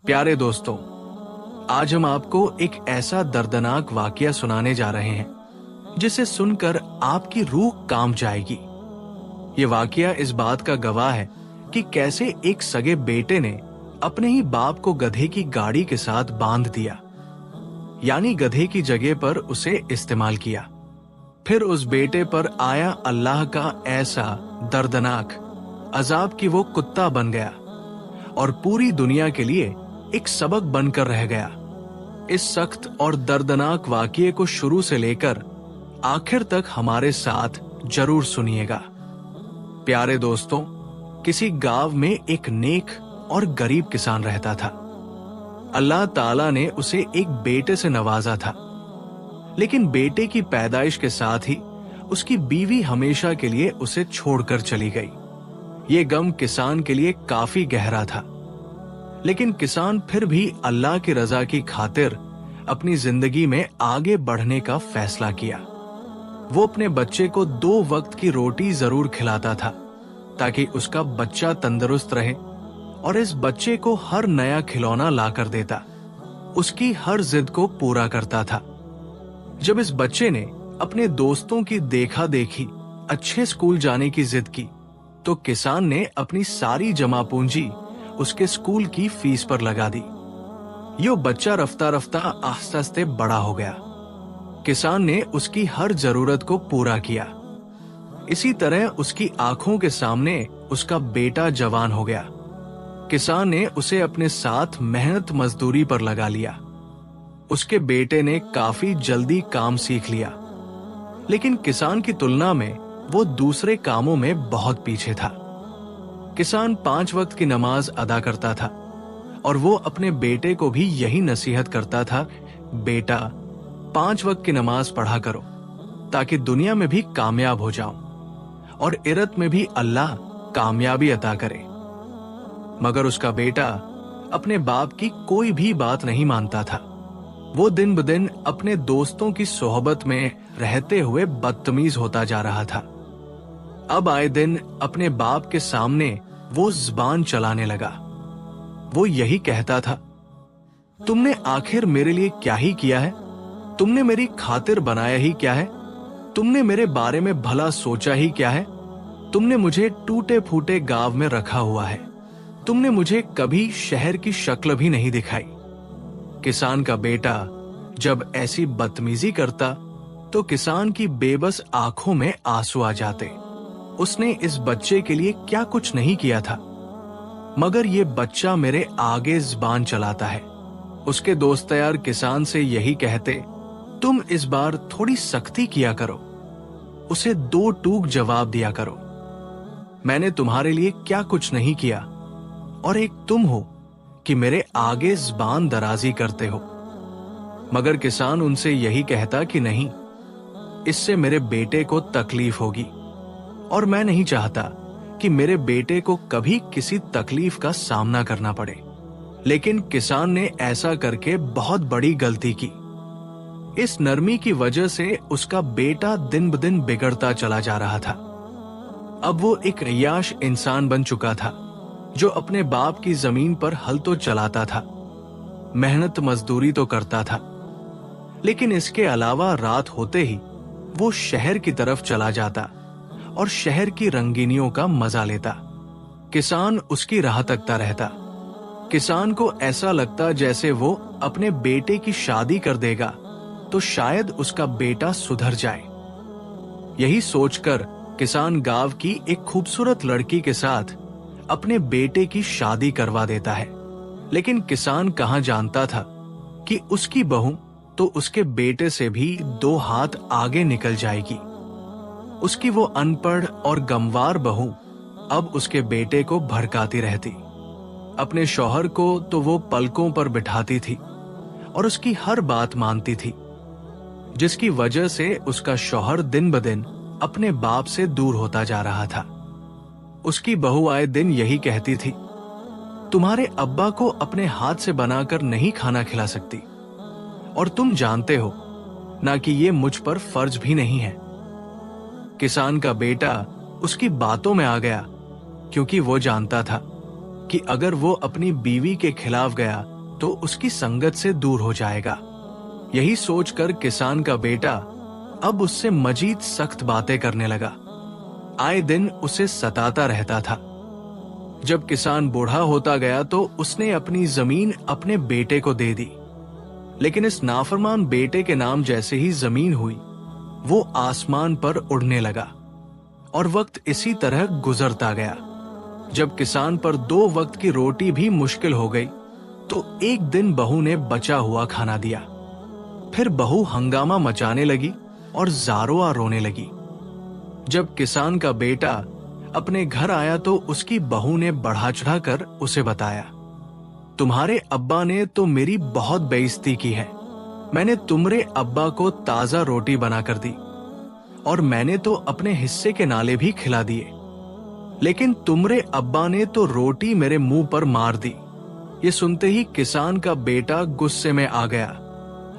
प्यारे दोस्तों, आज हम आपको एक ऐसा दर्दनाक वाकया सुनाने जा रहे हैं जिसे सुनकर आपकी रूह कांप जाएगी। ये वाकया इस बात का गवाह है कि कैसे एक सगे बेटे ने अपने ही बाप को गधे की गाड़ी के साथ बांध दिया, यानी गधे की जगह पर उसे इस्तेमाल किया। फिर उस बेटे पर आया अल्लाह का ऐसा दर्दनाक अजाब कि वो कुत्ता बन गया और पूरी दुनिया के लिए एक सबक बनकर रह गया। इस सख्त और दर्दनाक वाकये को शुरू से लेकर आखिर तक हमारे साथ जरूर सुनिएगा। प्यारे दोस्तों, किसी गांव में एक नेक और गरीब किसान रहता था। अल्लाह ताला ने उसे एक बेटे से नवाजा था, लेकिन बेटे की पैदाइश के साथ ही उसकी बीवी हमेशा के लिए उसे छोड़कर चली गई। ये गम किसान के लिए काफी गहरा था, लेकिन किसान फिर भी अल्लाह की रजा की खातिर अपनी जिंदगी में आगे बढ़ने का फैसला किया। वो अपने बच्चे को 2 वक्त की रोटी जरूर खिलाता था ताकि उसका बच्चा तंदुरुस्त रहे, और इस बच्चे को हर नया खिलौना लाकर देता, उसकी हर जिद को पूरा करता था। जब इस बच्चे ने अपने दोस्तों की देखा देखी अच्छे स्कूल जाने की जिद की, तो किसान ने अपनी सारी जमा पूंजी उसके स्कूल की फीस पर लगा दी। यो बच्चा रफ्ता रफ्ता आस्ते आस्ते बड़ा हो गया। किसान ने उसकी हर जरूरत को पूरा किया। इसी तरह उसकी आंखों के सामने उसका बेटा जवान हो गया। किसान ने उसे अपने साथ मेहनत मजदूरी पर लगा लिया। उसके बेटे ने काफी जल्दी काम सीख लिया, लेकिन किसान की तुलना में वो दूसरे कामों में बहुत पीछे था। किसान 5 वक्त की नमाज अदा करता था और वो अपने बेटे को भी यही नसीहत करता था, बेटा 5 वक्त की नमाज पढ़ा करो ताकि दुनिया में भी कामयाब हो जाओ और इरत में भी अल्लाह कामयाबी अता करे। मगर उसका बेटा अपने बाप की कोई भी बात नहीं मानता था। वो दिन ब दिन अपने दोस्तों की सोहबत में रहते हुए बदतमीज होता जा रहा था। अब आए दिन अपने बाप के सामने वो जुबान चलाने लगा। वो यही कहता था, तुमने आखिर मेरे लिए क्या ही किया है? तुमने मेरी खातिर बनाया ही क्या है? तुमने मेरे बारे में भला सोचा ही क्या है? तुमने मुझे टूटे फूटे गांव में रखा हुआ है। तुमने मुझे कभी शहर की शक्ल भी नहीं दिखाई। किसान का बेटा जब ऐसी बदतमीजी करता तो किसान की बेबस आंखों में आंसू आ जाते। उसने इस बच्चे के लिए क्या कुछ नहीं किया था, मगर ये बच्चा मेरे आगे जुबान चलाता है। उसके दोस्त यार किसान से यही कहते, तुम इस बार थोड़ी सख्ती किया करो, उसे 2 टूक जवाब दिया करो। मैंने तुम्हारे लिए क्या कुछ नहीं किया, और एक तुम हो कि मेरे आगे जुबान दराजी करते हो। मगर किसान उनसे यही कहता कि नहीं, इससे मेरे बेटे को तकलीफ होगी और मैं नहीं चाहता कि मेरे बेटे को कभी किसी तकलीफ का सामना करना पड़े। लेकिन किसान ने ऐसा करके बहुत बड़ी गलती की। इस नरमी की वजह से उसका बेटा दिन ब दिन बिगड़ता चला जा रहा था। अब वो एक अय्याश इंसान बन चुका था, जो अपने बाप की जमीन पर हल तो चलाता था, मेहनत मजदूरी तो करता था, लेकिन इसके अलावा रात होते ही वो शहर की तरफ चला जाता और शहर की रंगीनियों का मजा लेता। किसान उसकी राह तकता रहता। किसान को ऐसा लगता जैसे वो अपने बेटे की शादी कर देगा तो शायद उसका बेटा सुधर जाए। यही सोचकर किसान गांव की एक खूबसूरत लड़की के साथ अपने बेटे की शादी करवा देता है। लेकिन किसान कहाँ जानता था कि उसकी बहू तो उसके बेटे से भी 2 हाथ आगे निकल जाएगी। उसकी वो अनपढ़ और गमवार बहू अब उसके बेटे को भड़काती रहती। अपने शौहर को तो वो पलकों पर बिठाती थी और उसकी हर बात मानती थी, जिसकी वजह से उसका शौहर दिन ब दिन अपने बाप से दूर होता जा रहा था। उसकी बहू आए दिन यही कहती थी, तुम्हारे अब्बा को अपने हाथ से बनाकर नहीं खाना खिला सकती, और तुम जानते हो ना कि ये मुझ पर फर्ज भी नहीं है। किसान का बेटा उसकी बातों में आ गया, क्योंकि वो जानता था कि अगर वो अपनी बीवी के खिलाफ गया तो उसकी संगत से दूर हो जाएगा। यही सोचकर किसान का बेटा अब उससे मजीद सख्त बातें करने लगा। आए दिन उसे सताता रहता था। जब किसान बूढ़ा होता गया तो उसने अपनी जमीन अपने बेटे को दे दी। लेकिन इस नाफरमान बेटे के नाम जैसे ही जमीन हुई, वो आसमान पर उड़ने लगा और वक्त इसी तरह गुजरता गया। जब किसान पर 2 वक्त की रोटी भी मुश्किल हो गई तो एक दिन बहू ने बचा हुआ खाना दिया। फिर बहू हंगामा मचाने लगी और जारोआ रोने लगी। जब किसान का बेटा अपने घर आया तो उसकी बहू ने बढ़ा चढ़ाकर उसे बताया, तुम्हारे अब्बा ने तो मेरी बहुत बेइज्जती की है। मैंने तुम्हारे अब्बा को ताजा रोटी बनाकर दी और मैंने तो अपने हिस्से के नाले भी खिला दिए, लेकिन तुम्हारे अब्बा ने तो रोटी मेरे मुंह पर मार दी। ये सुनते ही किसान का बेटा गुस्से में आ गया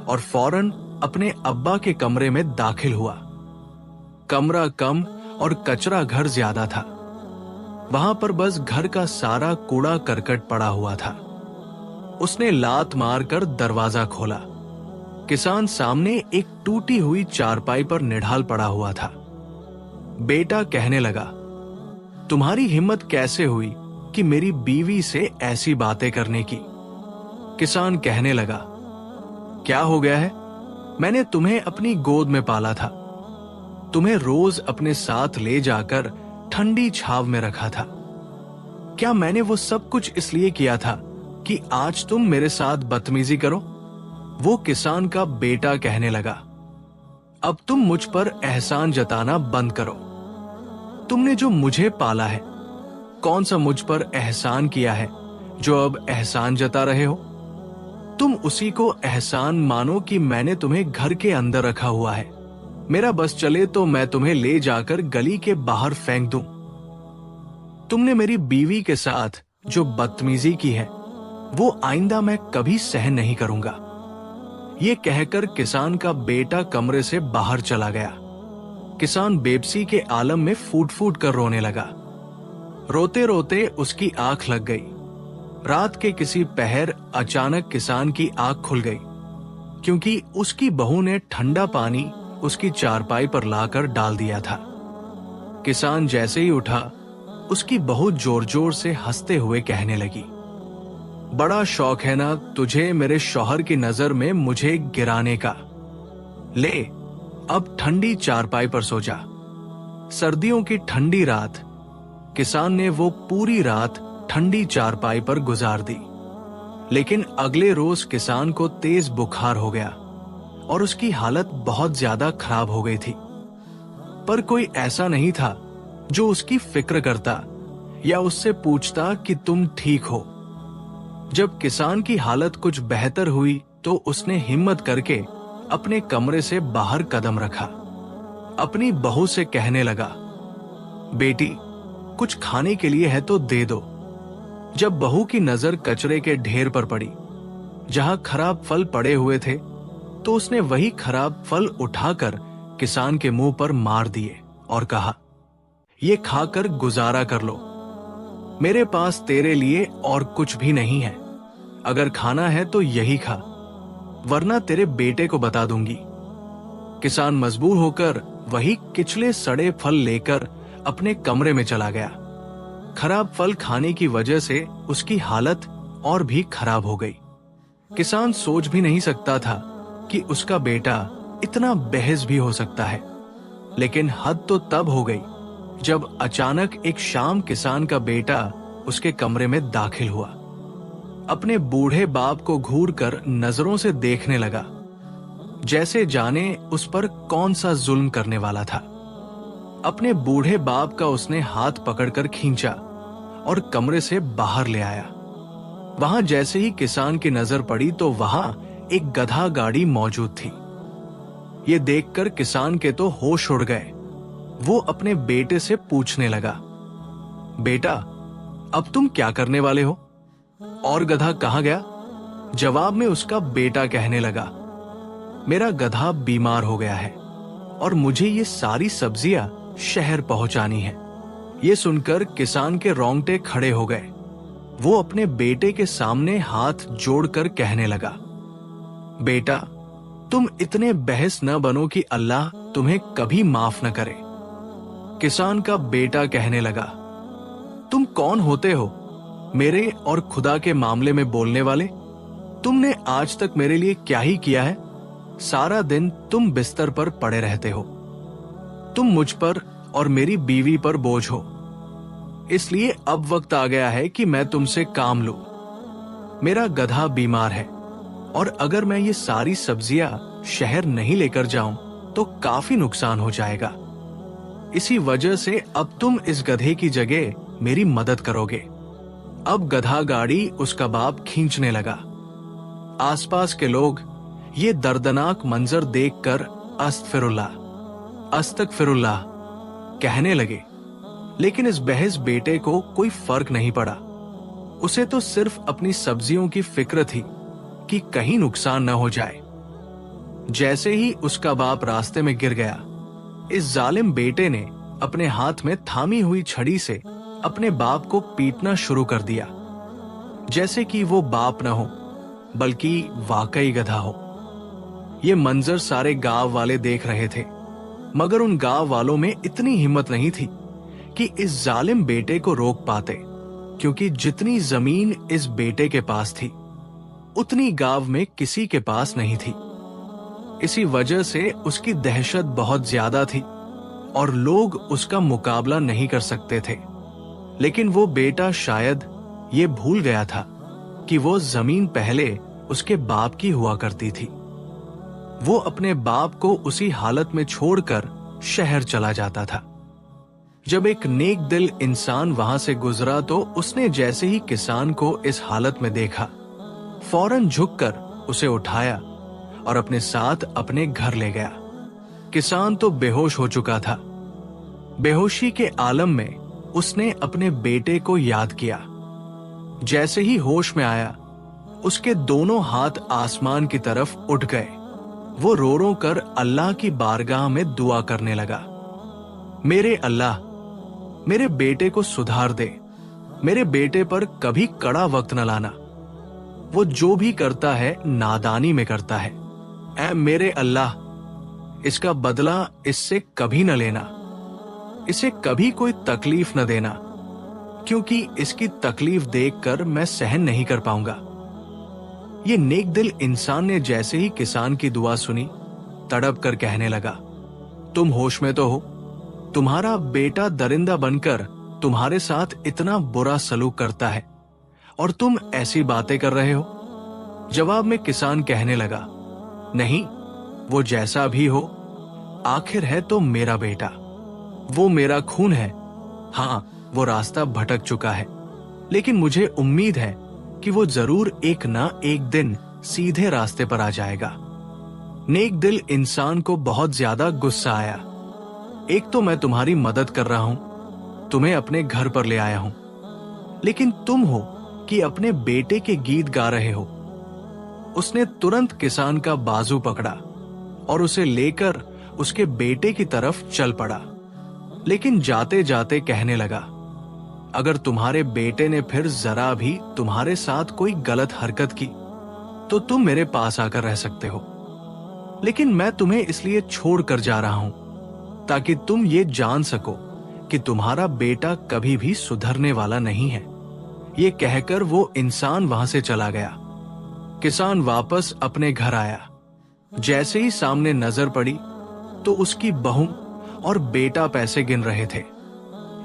और फौरन अपने अब्बा के कमरे में दाखिल हुआ। कमरा कम और कचरा घर ज्यादा था। वहां पर बस घर का सारा कूड़ा करकट पड़ा हुआ था। उसने लात मारकर दरवाजा खोला। किसान सामने एक टूटी हुई चारपाई पर निढाल पड़ा हुआ था। बेटा कहने लगा, तुम्हारी हिम्मत कैसे हुई कि मेरी बीवी से ऐसी बातें करने की? किसान कहने लगा, क्या हो गया है? मैंने तुम्हें अपनी गोद में पाला था। तुम्हें रोज अपने साथ ले जाकर ठंडी छाव में रखा था। क्या मैंने वो सब कुछ इसलिए किया था कि आज तुम मेरे साथ बदतमीजी करो? वो किसान का बेटा कहने लगा, अब तुम मुझ पर एहसान जताना बंद करो। तुमने जो मुझे पाला है, कौन सा मुझ पर एहसान किया है जो अब एहसान जता रहे हो? तुम उसी को एहसान मानो कि मैंने तुम्हें घर के अंदर रखा हुआ है। मेरा बस चले तो मैं तुम्हें ले जाकर गली के बाहर फेंक दूं। तुमने मेरी बीवी के साथ जो बदतमीजी की है वो आइंदा मैं कभी सहन नहीं करूंगा। ये कहकर किसान का बेटा कमरे से बाहर चला गया। किसान बेबसी के आलम में फूट फूट कर रोने लगा। रोते रोते उसकी आंख लग गई। रात के किसी पहर अचानक किसान की आंख खुल गई, क्योंकि उसकी बहू ने ठंडा पानी उसकी चारपाई पर लाकर डाल दिया था। किसान जैसे ही उठा, उसकी बहू जोर जोर से हंसते हुए कहने लगी, बड़ा शौक है ना तुझे मेरे शौहर की नजर में मुझे गिराने का। ले, अब ठंडी चारपाई पर सो जा। सर्दियों की ठंडी रात किसान ने वो पूरी रात ठंडी चारपाई पर गुजार दी। लेकिन अगले रोज किसान को तेज बुखार हो गया और उसकी हालत बहुत ज्यादा खराब हो गई थी। पर कोई ऐसा नहीं था जो उसकी फिक्र करता या उससे पूछता कि तुम ठीक हो। जब किसान की हालत कुछ बेहतर हुई तो उसने हिम्मत करके अपने कमरे से बाहर कदम रखा। अपनी बहू से कहने लगा, बेटी कुछ खाने के लिए है तो दे दो। जब बहू की नजर कचरे के ढेर पर पड़ी जहां खराब फल पड़े हुए थे तो उसने वही खराब फल उठाकर किसान के मुंह पर मार दिए और कहा, ये खाकर गुजारा कर लो। मेरे पास तेरे लिए और कुछ भी नहीं है। अगर खाना है तो यही खा, वरना तेरे बेटे को बता दूंगी। किसान मजबूर होकर वही किचले सड़े फल लेकर अपने कमरे में चला गया। खराब फल खाने की वजह से उसकी हालत और भी खराब हो गई। किसान सोच भी नहीं सकता था कि उसका बेटा इतना बहस भी हो सकता है। लेकिन हद तो तब हो गई जब अचानक एक शाम किसान का बेटा उसके कमरे में दाखिल हुआ। अपने बूढ़े बाप को घूरकर नजरों से देखने लगा, जैसे जाने उस पर कौन सा जुल्म करने वाला था। अपने बूढ़े बाप का उसने हाथ पकड़कर खींचा और कमरे से बाहर ले आया। वहां जैसे ही किसान की नजर पड़ी तो वहां एक गधा गाड़ी मौजूद थी। ये देखकर किसान के तो होश उड़ गए। वो अपने बेटे से पूछने लगा, बेटा अब तुम क्या करने वाले हो? और गधा कहाँ गया? जवाब में उसका बेटा कहने लगा, मेरा गधा बीमार हो गया है और मुझे ये सारी सब्जियां शहर पहुंचानी है। ये सुनकर किसान के रोंगटे खड़े हो गए। वो अपने बेटे के सामने हाथ जोड़कर कहने लगा, बेटा, तुम इतने बहस न बनो कि अल्लाह तुम्हें कभी माफ न करे। किसान का बेटा कहने लगा, तुम कौन होते हो मेरे और खुदा के मामले में बोलने वाले? तुमने आज तक मेरे लिए क्या ही किया है? सारा दिन तुम बिस्तर पर पड़े रहते हो। तुम मुझ पर और मेरी बीवी पर बोझ हो। इसलिए अब वक्त आ गया है कि मैं तुमसे काम लूं। मेरा गधा बीमार है और अगर मैं ये सारी सब्जियां शहर नहीं लेकर जाऊं तो काफी नुकसान हो जाएगा। इसी वजह से अब तुम इस गधे की जगह मेरी मदद करोगे। अब गधा गाड़ी उसका बाप खींचने लगा। आसपास के लोग ये दर्दनाक मंजर देखकर अस्तगफिरुल्लाह कहने लगे, लेकिन इस बहस बेटे को कोई फर्क नहीं पड़ा। उसे तो सिर्फ अपनी सब्जियों की फिक्र थी कि कहीं नुकसान न हो जाए। जैसे ही उसका बाप रास्ते में गिर गया, इस जालिम बेटे ने अपने हाथ में थामी हुई छड़ी से अपने बाप को पीटना शुरू कर दिया, जैसे कि वो बाप न हो बल्कि वाकई गधा हो। ये मंजर सारे गांव वाले देख रहे थे, मगर उन गांव वालों में इतनी हिम्मत नहीं थी कि इस जालिम बेटे को रोक पाते, क्योंकि जितनी जमीन इस बेटे के पास थी उतनी गांव में किसी के पास नहीं थी। इसी वजह से उसकी दहशत बहुत ज्यादा थी और लोग उसका मुकाबला नहीं कर सकते थे। लेकिन वो बेटा शायद ये भूल गया था कि वो जमीन पहले उसके बाप की हुआ करती थी। वो अपने बाप को उसी हालत में छोड़कर शहर चला जाता था। जब एक नेक दिल इंसान वहां से गुजरा तो उसने जैसे ही किसान को इस हालत में देखा, फौरन झुककर उसे उठाया और अपने साथ अपने घर ले गया। किसान तो बेहोश हो चुका था। बेहोशी के आलम में उसने अपने बेटे को याद किया। जैसे ही होश में आया, उसके दोनों हाथ आसमान की तरफ उठ गए। वो रो रो कर अल्लाह की बारगाह में दुआ करने लगा, मेरे अल्लाह, मेरे बेटे को सुधार दे। मेरे बेटे पर कभी कड़ा वक्त न लाना। वो जो भी करता है नादानी में करता है। ऐ मेरे अल्लाह, इसका बदला इससे कभी न लेना। इसे कभी कोई तकलीफ न देना, क्योंकि इसकी तकलीफ देखकर मैं सहन नहीं कर पाऊंगा। ये नेक दिल इंसान ने जैसे ही किसान की दुआ सुनी, तड़प कर कहने लगा, तुम होश में तो हो? तुम्हारा बेटा दरिंदा बनकर तुम्हारे साथ इतना बुरा सलूक करता है और तुम ऐसी बातें कर रहे हो? जवाब में किसान कहने लगा, नहीं, वो जैसा भी हो, आखिर है तो मेरा बेटा। वो मेरा खून है। हाँ, वो रास्ता भटक चुका है, लेकिन मुझे उम्मीद है कि वो जरूर एक ना एक दिन सीधे रास्ते पर आ जाएगा। नेक दिल इंसान को बहुत ज्यादा गुस्सा आया। एक तो मैं तुम्हारी मदद कर रहा हूं, तुम्हें अपने घर पर ले आया हूं, लेकिन तुम हो कि अपने बेटे के गीत गा रहे हो। उसने तुरंत किसान का बाजू पकड़ा और उसे लेकर उसके बेटे की तरफ चल पड़ा, लेकिन जाते जाते कहने लगा, अगर तुम्हारे बेटे ने फिर जरा भी तुम्हारे साथ कोई गलत हरकत की तो तुम मेरे पास आकर रह सकते हो, लेकिन मैं तुम्हें इसलिए छोड़ कर जा रहा हूं ताकि तुम ये जान सको कि तुम्हारा बेटा कभी भी सुधरने वाला नहीं है। ये कहकर वो इंसान वहां से चला गया। किसान वापस अपने घर आया। जैसे ही सामने नजर पड़ी तो उसकी बहू और बेटा पैसे गिन रहे थे।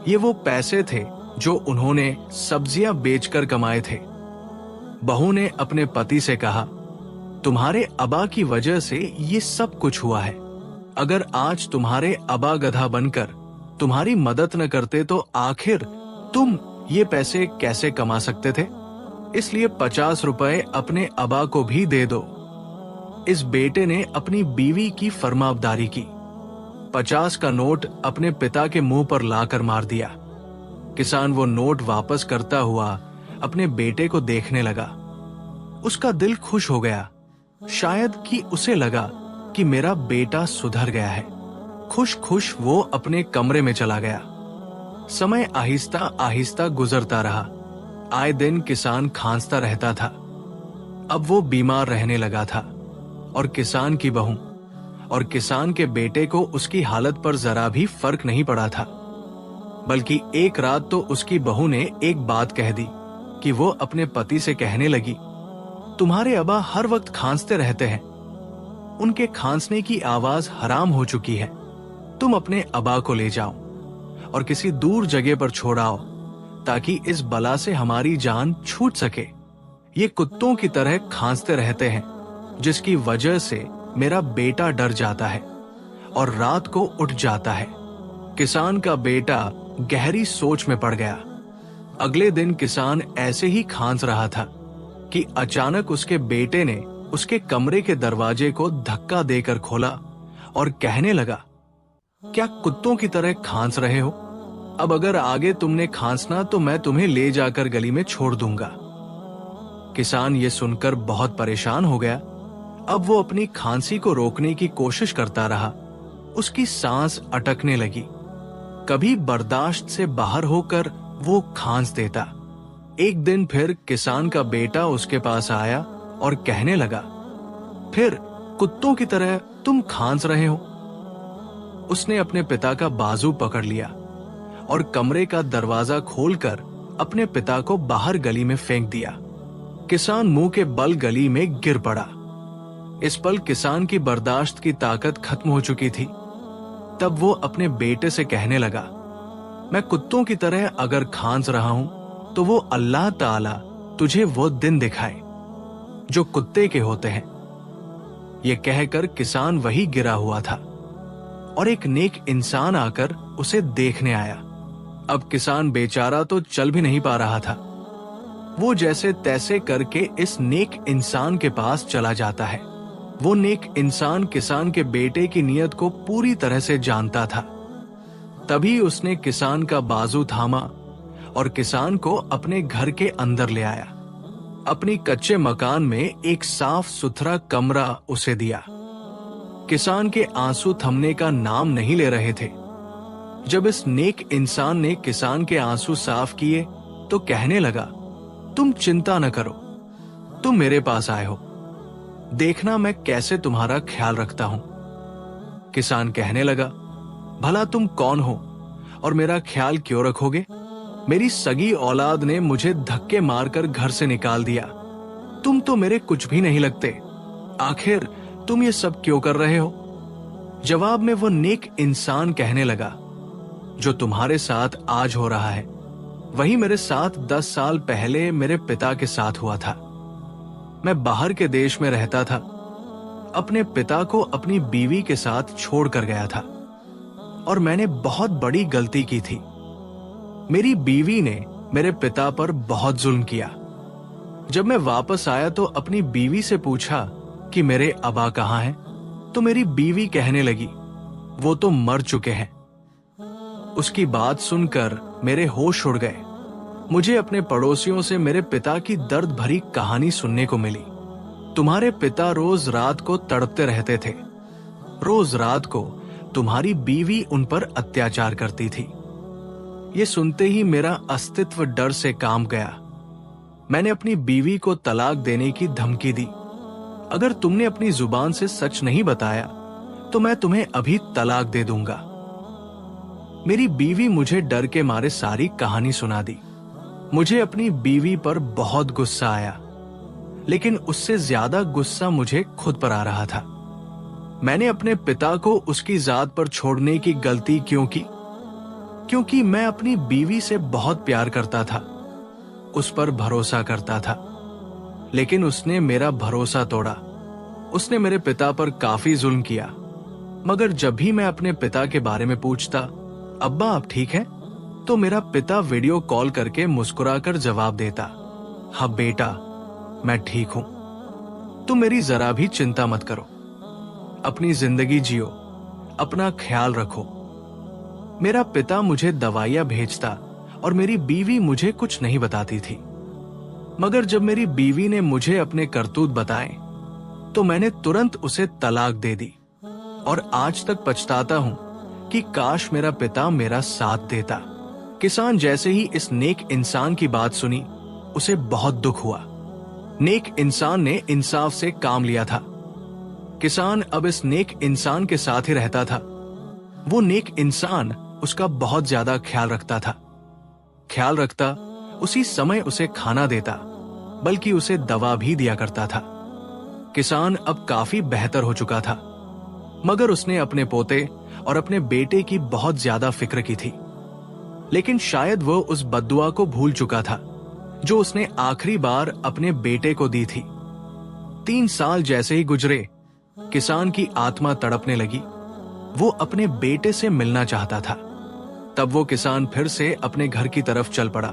ये वो पैसे थे जो उन्होंने सब्जियां बेचकर कमाए थे। बहू ने अपने पति से कहा, तुम्हारे अबा की वजह से ये सब कुछ हुआ है। अगर आज तुम्हारे अबा गधा बनकर तुम्हारी मदद न करते तो आखिर तुम ये पैसे कैसे कमा सकते थे? इसलिए 50 रुपए अपने अबा को भी दे दो। इस बेटे ने अपनी बीवी की फरमाबरदारी की। 50 का नोट अपने पिता के मुंह पर लाकर मार दिया। किसान वो नोट वापस करता हुआ अपने बेटे को देखने लगा। उसका दिल खुश हो गया। शायद कि उसे लगा कि मेरा बेटा सुधर गया है। खुश खुश वो अपने कमरे में चला गया। समय आहिस्ता आहिस्ता गुजरता रहा। आए दिन किसान खांसता रहता था। अब वो बीमार रहने लगा था और किसान की बहू और किसान के बेटे को उसकी हालत पर जरा भी फर्क नहीं पड़ा था। बल्कि एक रात तो उसकी बहू ने एक बात कह दी कि वो अपने पति से कहने लगी, तुम्हारे अब्बा हर वक्त खांसते रहते हैं, उनके खांसने की आवाज हराम हो चुकी है। तुम अपने अब्बा को ले जाओ और किसी दूर जगह पर छोड़ाओ ताकि इस बला से हमारी जान छूट सके। ये कुत्तों की तरह खांसते रहते हैं, जिसकी वजह से मेरा बेटा डर जाता है और रात को उठ जाता है। किसान का बेटा गहरी सोच में पड़ गया। अगले दिन किसान ऐसे ही खांस रहा था कि अचानक उसके बेटे ने उसके कमरे के दरवाजे को धक्का देकर खोला और कहने लगा, क्या कुत्तों की तरह खांस रहे हो? अब अगर आगे तुमने खांसना तो मैं तुम्हें ले जाकर गली में छोड़ दूंगा। किसान ये सुनकर बहुत परेशान हो गया। अब वो अपनी खांसी को रोकने की कोशिश करता रहा। उसकी सांस अटकने लगी। कभी बर्दाश्त से बाहर होकर वो खांस देता। एक दिन फिर किसान का बेटा उसके पास आया और कहने लगा, फिर कुत्तों की तरह तुम खांस रहे हो। उसने अपने पिता का बाजू पकड़ लिया और कमरे का दरवाजा खोलकर अपने पिता को बाहर गली में फेंक दिया। किसान मुंह के बल गली में गिर पड़ा। इस पल किसान की बर्दाश्त की ताकत खत्म हो चुकी थी। तब वो अपने बेटे से कहने लगा, मैं कुत्तों की तरह अगर खांस रहा हूं तो वो अल्लाह ताला तुझे वो दिन दिखाए जो कुत्ते के होते हैं। ये कहकर किसान वही गिरा हुआ था और एक नेक इंसान आकर उसे देखने आया। अब किसान बेचारा तो चल भी नहीं पा रहा था। वो जैसे तैसे करके इस नेक इंसान के पास चला जाता है। वो नेक इंसान किसान के बेटे की नीयत को पूरी तरह से जानता था। तभी उसने किसान का बाजू थामा और किसान को अपने घर के अंदर ले आया। अपनी कच्चे मकान में एक साफ सुथरा कमरा उसे दिया। किसान के आंसू थमने का नाम नहीं ले रहे थे। जब इस नेक इंसान ने किसान के आंसू साफ किए तो कहने लगा, तुम चिंता न करो, तुम मेरे पास आए हो, देखना मैं कैसे तुम्हारा ख्याल रखता हूं। किसान कहने लगा, भला तुम कौन हो और मेरा ख्याल क्यों रखोगे? मेरी सगी औलाद ने मुझे धक्के मारकर घर से निकाल दिया। तुम तो मेरे कुछ भी नहीं लगते। आखिर तुम ये सब क्यों कर रहे हो? जवाब में वो नेक इंसान कहने लगा, जो तुम्हारे साथ आज हो रहा है वही मेरे साथ 10 साल पहले मेरे पिता के साथ हुआ था। मैं बाहर के देश में रहता था। अपने पिता को अपनी बीवी के साथ छोड़ कर गया था और मैंने बहुत बड़ी गलती की थी। मेरी बीवी ने मेरे पिता पर बहुत जुल्म किया। जब मैं वापस आया तो अपनी बीवी से पूछा कि मेरे अब्बा कहाँ हैं? तो मेरी बीवी कहने लगी, वो तो मर चुके हैं। उसकी बात सुनकर मेरे होश उड़ गए। मुझे अपने पड़ोसियों से मेरे पिता की दर्द भरी कहानी सुनने को मिली। तुम्हारे पिता रोज रात को तड़पते रहते थे। रोज रात को तुम्हारी बीवी उन पर अत्याचार करती थी। ये सुनते ही मेरा अस्तित्व डर से कांप गया। मैंने अपनी बीवी को तलाक देने की धमकी दी। अगर तुमने अपनी जुबान से सच नहीं बताया तो मैं तुम्हें अभी तलाक दे दूंगा। मेरी बीवी मुझे डर के मारे सारी कहानी सुना दी। मुझे अपनी बीवी पर बहुत गुस्सा आया, लेकिन उससे ज्यादा गुस्सा मुझे खुद पर आ रहा था। मैंने अपने पिता को उसकी जात पर छोड़ने की गलती क्यों की? क्योंकि मैं अपनी बीवी से बहुत प्यार करता था, उस पर भरोसा करता था, लेकिन उसने मेरा भरोसा तोड़ा। उसने मेरे पिता पर काफी जुल्म किया। मगर जब भी मैं अपने पिता के बारे में पूछता, अब्बा आप ठीक हैं? तो मेरा पिता वीडियो कॉल करके मुस्कुराकर जवाब देता, हाँ बेटा मैं ठीक हूं, तुम मेरी जरा भी चिंता मत करो, अपनी जिंदगी जियो, अपना ख्याल रखो। मेरा पिता मुझे दवाइयां भेजता और मेरी बीवी मुझे कुछ नहीं बताती थी। मगर जब मेरी बीवी ने मुझे अपने करतूत बताए तो मैंने तुरंत उसे तलाक दे दी और आज तक पछताता हूं कि काश मेरा पिता मेरा साथ देता। किसान जैसे ही इस नेक इंसान की बात सुनी, उसे बहुत दुख हुआ। नेक इंसान ने इंसाफ से काम लिया था। किसान अब इस नेक इंसान के साथ ही रहता था। वो नेक इंसान उसका बहुत ज्यादा ख्याल रखता, उसी समय उसे खाना देता, बल्कि उसे दवा भी दिया करता था। किसान अब काफी बेहतर हो चुका था, मगर उसने अपने पोते और अपने बेटे की बहुत ज्यादा फिक्र की थी। लेकिन शायद वो उस बद्दुआ को भूल चुका था जो उसने आखिरी बार अपने बेटे को दी थी। 3 साल जैसे ही गुजरे, किसान की आत्मा तड़पने लगी। वो अपने बेटे से मिलना चाहता था। तब वो किसान फिर से अपने घर की तरफ चल पड़ा।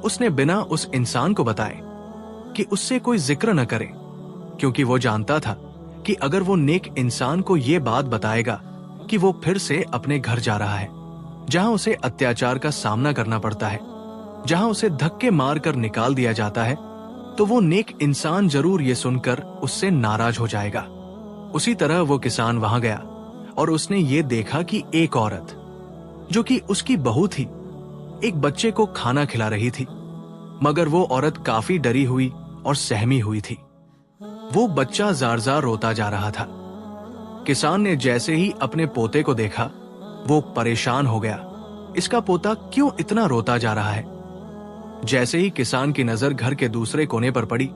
उसने बिना उस इंसान को बताए कि उससे कोई जिक्र न करे, क्योंकि वो जानता था कि अगर वो नेक इंसान को ये बात बताएगा कि वो फिर से अपने घर जा रहा है, जहां उसे अत्याचार का सामना करना पड़ता है, जहां उसे धक्के मारकर निकाल दिया जाता है, तो वो नेक इंसान जरूर ये सुनकर उससे नाराज हो जाएगा। उसी तरह वो किसान वहां गया और उसने ये देखा कि एक औरत, जो कि उसकी बहू थी, एक बच्चे को खाना खिला रही थी। मगर वो औरत काफी डरी हुई और सहमी हुई थी। वो बच्चा जार-जार रोता जा रहा था। किसान ने जैसे ही अपने पोते को देखा, वो परेशान हो गया। इसका पोता क्यों इतना रोता जा रहा है? जैसे ही किसान की नजर घर के दूसरे कोने पर पड़ी,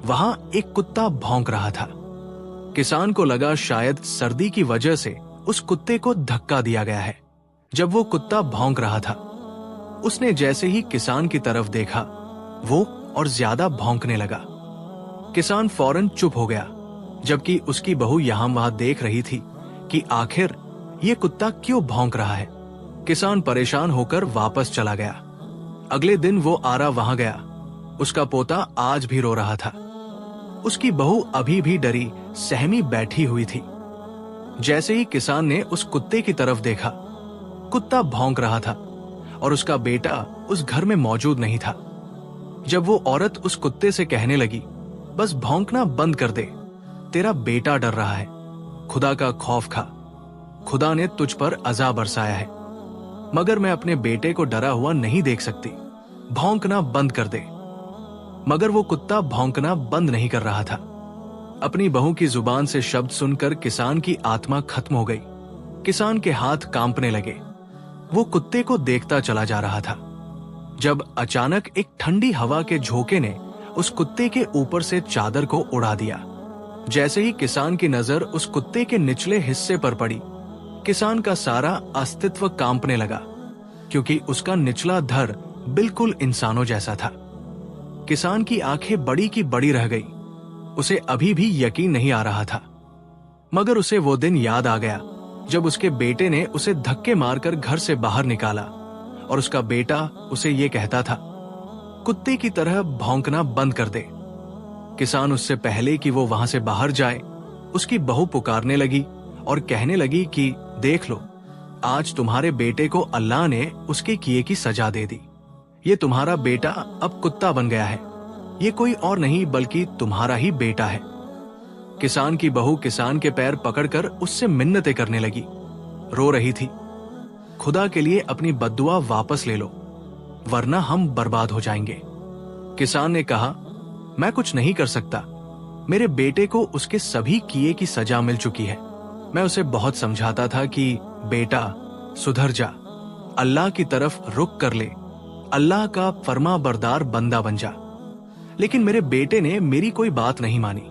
वहां एक कुत्ता भौंक रहा था। किसान को लगा शायद सर्दी की वजह से उस कुत्ते को धक्का दिया गया है। जब वो कुत्ता भौंक रहा था, उसने जैसे ही किसान की तरफ देखा, वो और ज्यादा भौंकने लगा। किसान फौरन चुप हो गया, जबकि उसकी बहू यहां वहां देख रही थी कि आखिर ये कुत्ता क्यों भौंक रहा है। किसान परेशान होकर वापस चला गया। अगले दिन वो आरा वहां गया। उसका पोता आज भी रो रहा था। उसकी बहू अभी भी डरी सहमी बैठी हुई थी। जैसे ही किसान ने उस कुत्ते की तरफ देखा, कुत्ता भौंक रहा था और उसका बेटा उस घर में मौजूद नहीं था। जब वो औरत उस कुत्ते से कहने लगी, बस भौंकना बंद कर दे, तेरा बेटा डर रहा है, खुदा का खौफ खा, खुदा ने तुझ पर अज़ाब बरसाया है, मगर मैं अपने बेटे को डरा हुआ नहीं देख सकती, भौंकना बंद कर दे। मगर वो कुत्ता भौंकना बंद नहीं कर रहा था। अपनी बहू की जुबान से शब्द सुनकर किसान की आत्मा खत्म हो गई। किसान के हाथ कांपने लगे। वो कुत्ते को देखता चला जा रहा था, जब अचानक एक ठंडी हवा के झोंके ने उस कुत्ते के ऊपर से चादर को उड़ा दिया। जैसे ही किसान की नजर उस कुत्ते के निचले हिस्से पर पड़ी, किसान का सारा अस्तित्व कांपने लगा, क्योंकि उसका निचला धड़ बिल्कुल इंसानों जैसा था। किसान की आंखें बड़ी की बड़ी रह गई। उसे अभी भी यकीन नहीं आ रहा था। मगर उसे वो दिन याद आ गया जब उसके बेटे ने उसे धक्के मारकर घर से बाहर निकाला और उसका बेटा उसे ये कहता था, कुत्ते की तरह भौंकना बंद कर दे। किसान उससे पहले कि वो वहां से बाहर जाए, उसकी बहू पुकारने लगी और कहने लगी कि देख लो, आज तुम्हारे बेटे को अल्लाह ने उसके किए की सजा दे दी। ये तुम्हारा बेटा अब कुत्ता बन गया है। ये कोई और नहीं बल्कि तुम्हारा ही बेटा है। किसान की बहू किसान के पैर पकड़कर उससे मिन्नतें करने लगी, रो रही थी, खुदा के लिए अपनी बद्दुआ वापस ले लो, वरना हम बर्बाद हो जाएंगे। किसान ने कहा, मैं कुछ नहीं कर सकता, मेरे बेटे को उसके सभी किए की सजा मिल चुकी है। मैं उसे बहुत समझाता था कि बेटा सुधर जा, अल्लाह की तरफ रुख कर ले, अल्लाह का फर्मा बरदार बंदा बन जा। लेकिन मेरे बेटे ने मेरी कोई बात नहीं मानी,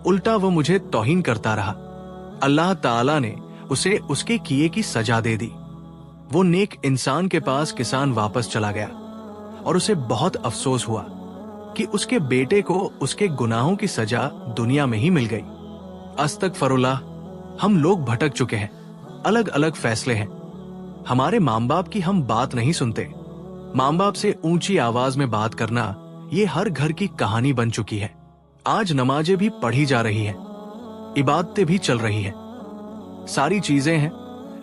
उल्टा वो मुझे तौहीन करता रहा। अल्लाह ताला ने उसे उसके किए की सजा दे दी। वो नेक इंसान के पास किसान वापस चला गया और उसे बहुत अफसोस हुआ कि उसके बेटे को उसके गुनाहों की सजा दुनिया में ही मिल गई। अस्तगफिरुल्लाह, हम लोग भटक चुके हैं, अलग अलग फैसले हैं। हमारे माँ बाप की हम बात नहीं सुनते। माँ बाप से ऊंची आवाज में बात करना ये हर घर की कहानी बन चुकी है। आज नमाजें भी पढ़ी जा रही हैं, इबादतें भी चल रही हैं, सारी चीजें हैं,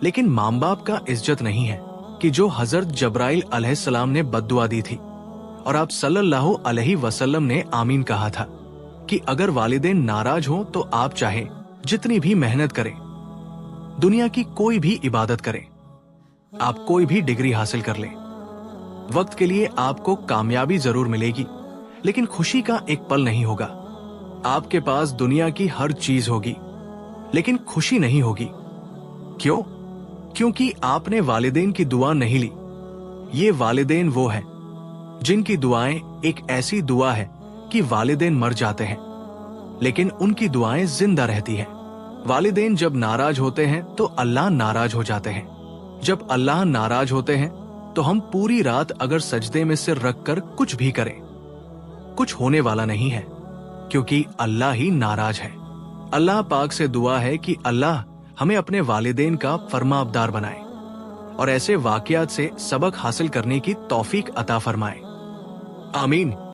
लेकिन माँ बाप का इज्जत नहीं है कि जो हजरत जब्राइल अलैहिस्सलाम ने बद्दुआ दी थी और आप सल्लल्लाहु अलैहि वसल्लम ने आमीन कहा था कि अगर वालिदैन नाराज हो तो आप चाहे जितनी भी मेहनत करें, दुनिया की कोई भी इबादत करें, आप कोई भी डिग्री हासिल कर लें, वक्त के लिए आपको कामयाबी जरूर मिलेगी, लेकिन खुशी का एक पल नहीं होगा। आपके पास दुनिया की हर चीज होगी, लेकिन खुशी नहीं होगी। क्यों? क्योंकि आपने वालिदैन की दुआ नहीं ली। ये वालिदैन वो है जिनकी दुआएं एक ऐसी दुआ है कि वालिदैन मर जाते हैं, लेकिन उनकी दुआएं जिंदा रहती हैं। वालिदैन जब नाराज होते हैं तो अल्लाह नाराज हो जाते हैं। जब अल्लाह नाराज होते हैं तो हम पूरी रात अगर सजदे में सिर रखकर कुछ भी करें, कुछ होने वाला नहीं है, क्योंकि अल्लाह ही नाराज है। अल्लाह पाक से दुआ है कि अल्लाह हमें अपने वालिदैन का फरमाबरदार बनाए और ऐसे वाकयात से सबक हासिल करने की तौफीक अता फरमाए। आमीन।